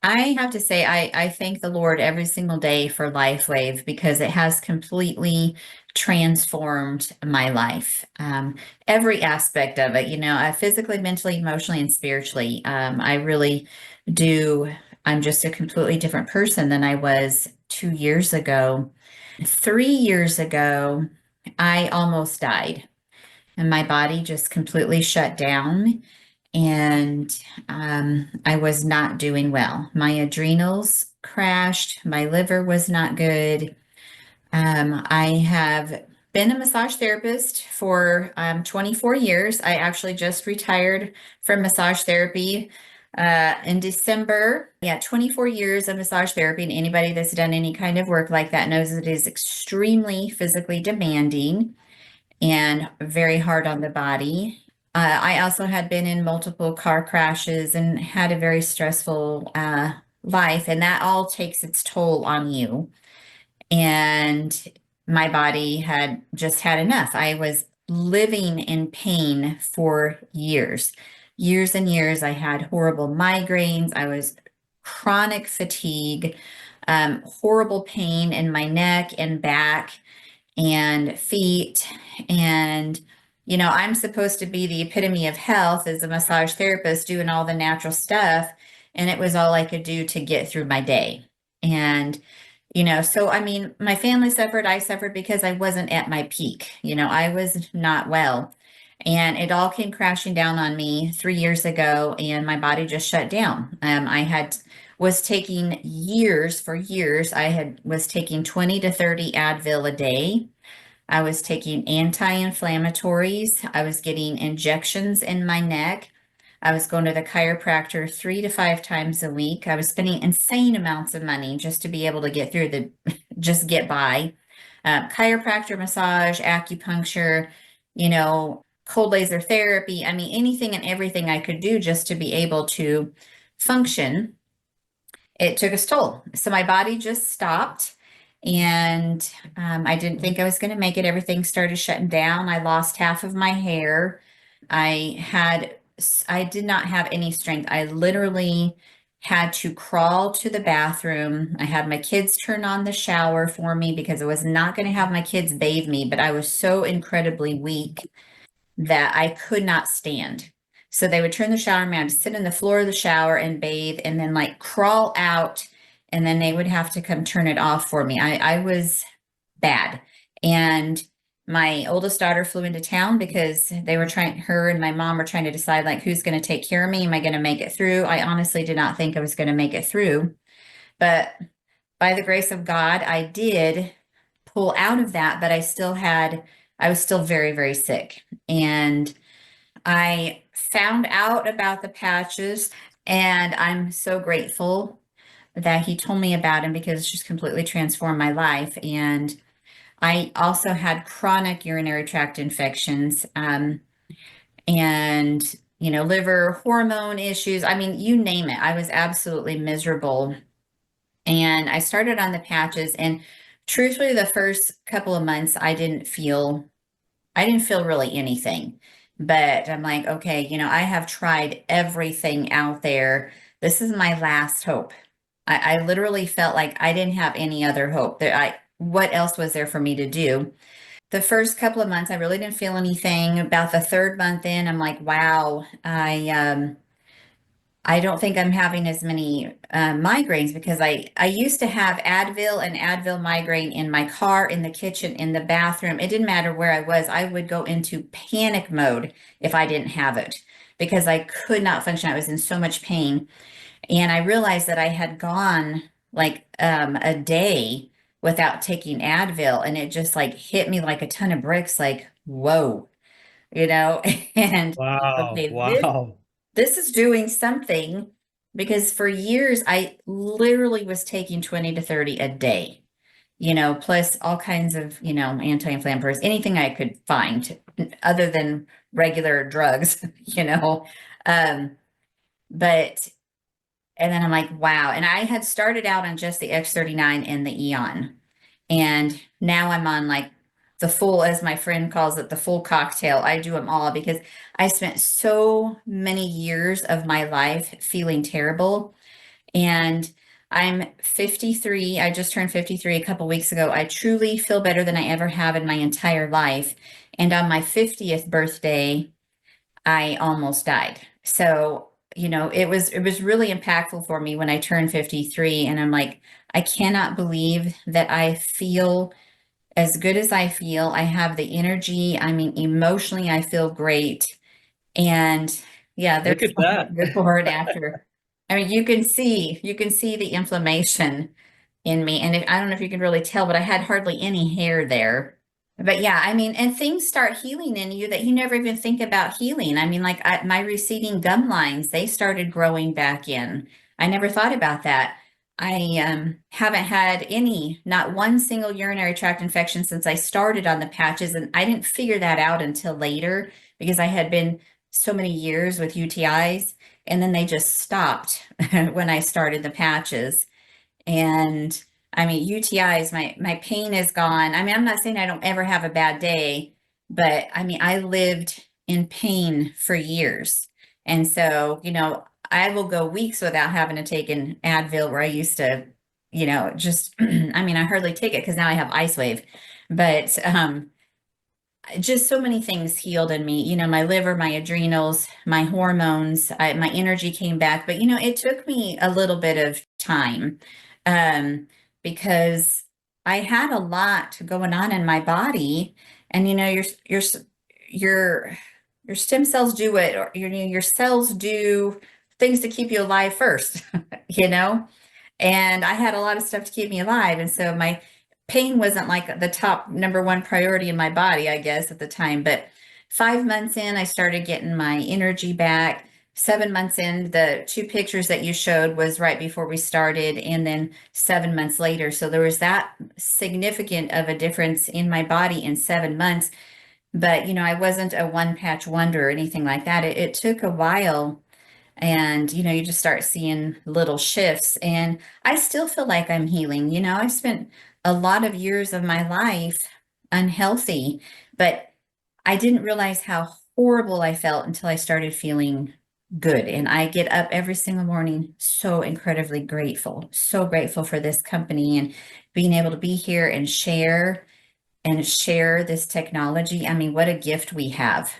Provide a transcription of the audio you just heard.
I have to say, I thank the Lord every single day for LifeWave because it has completely transformed my life. Every aspect of it, physically, mentally, emotionally, and spiritually. I really do. I'm just a completely different person than I was 2 years ago. 3 years ago, I almost died, and my body just completely shut down. And I was not doing well. My adrenals crashed. My liver was not good. I have been a massage therapist for 24 years. I actually just retired from massage therapy in December. Yeah, 24 years of massage therapy. And anybody that's done any kind of work like that knows it is extremely physically demanding and very hard on the body. I also had been in multiple car crashes and had a very stressful life, and that all takes its toll on you. And my body had just had enough. I was living in pain for years, years and years. I had horrible migraines. I was chronic fatigue, horrible pain in my neck and back and feet. And, I'm supposed to be the epitome of health as a massage therapist doing all the natural stuff. And it was all I could do to get through my day. And, so I mean, my family suffered, I suffered because I wasn't at my peak. I was not well. And it all came crashing down on me 3 years ago, and my body just shut down. Was taking years for years. Was taking 20 to 30 Advil a day. I was taking anti-inflammatories. I was getting injections in my neck. I was going to the chiropractor 3 to 5 times a week. I was spending insane amounts of money just to be able to get through just get by. Chiropractor, massage, acupuncture, cold laser therapy. I mean, anything and everything I could do just to be able to function. It took its toll. So my body just stopped. And I didn't think I was going to make it. Everything started shutting down. I lost half of my hair. I did not have any strength. I literally had to crawl to the bathroom. I had my kids turn on the shower for me because I was not going to have my kids bathe me, but I was so incredibly weak that I could not stand. So they would turn the shower on. I would sit in the floor of the shower and bathe and then like crawl out, and then they would have to come turn it off for me. I was bad. And my oldest daughter flew into town because her and my mom were trying to decide like who's going to take care of me. Am I going to make it through? I honestly did not think I was going to make it through. But by the grace of God, I did pull out of that, but I was still very, very sick. And I found out about the patches, and I'm so grateful that he told me about him because it's just completely transformed my life. And I also had chronic urinary tract infections, and, liver hormone issues. I mean, you name it. I was absolutely miserable. And I started on the patches, and truthfully, the first couple of months, I didn't feel really anything. But I'm like, okay, I have tried everything out there. This is my last hope. I literally felt like I didn't have any other hope. What else was there for me to do? The first couple of months, I really didn't feel anything. About the third month in, I'm like, wow, I don't think I'm having as many migraines because I used to have Advil and Advil migraine in my car, in the kitchen, in the bathroom. It didn't matter where I was. I would go into panic mode if I didn't have it because I could not function. I was in so much pain. And I realized that I had gone like a day without taking Advil, and it just like hit me like a ton of bricks, like, whoa, you know, and Wow, okay, wow. this is doing something because for years I literally was taking 20 to 30 a day, plus all kinds of, anti-inflammatories, anything I could find other than regular drugs, you know. Um, but and then I'm like, wow. And I had started out on just the X39 and the Eon. And now I'm on like the full, as my friend calls it, the full cocktail. I do them all because I spent so many years of my life feeling terrible. And I'm 53. I just turned 53 a couple weeks ago. I truly feel better than I ever have in my entire life. And on my 50th birthday, I almost died. So, it was really impactful for me when I turned 53 and I'm like, I cannot believe that I feel as good as I feel. I have the energy. I mean, emotionally, I feel great. And yeah, there's Look at that. before and after. I mean, you can see the inflammation in me. And I don't know if you can really tell, but I had hardly any hair there. But yeah, I mean, and things start healing in you that you never even think about healing. I mean, like my receding gum lines, they started growing back in. I never thought about that. I haven't had not one single urinary tract infection since I started on the patches, and I didn't figure that out until later because I had been so many years with UTIs, and then they just stopped when I started the patches. And I mean, UTIs, my pain is gone. I mean, I'm not saying I don't ever have a bad day, but I mean, I lived in pain for years. And so, I will go weeks without having to take an Advil where I used to, just, I mean, I hardly take it because now I have ice wave. But just so many things healed in me, my liver, my adrenals, my hormones, my energy came back. But, it took me a little bit of time um, because I had a lot going on in my body. And, your, your stem cells do it, or your cells do things to keep you alive first, you know? And I had a lot of stuff to keep me alive. And so my pain wasn't like the top number one priority in my body, I guess, at the time. But 5 months in, I started getting my energy back. 7 months in, the two pictures that you showed was right before we started, and then 7 months later. So there was that significant of a difference in my body in 7 months. But, I wasn't a one patch wonder or anything like that. It took a while, and you just start seeing little shifts, and I still feel like I'm healing. I spent a lot of years of my life unhealthy, but I didn't realize how horrible I felt until I started feeling good. And I get up every single morning so incredibly grateful, so grateful for this company and being able to be here and share this technology. I mean, what a gift we have.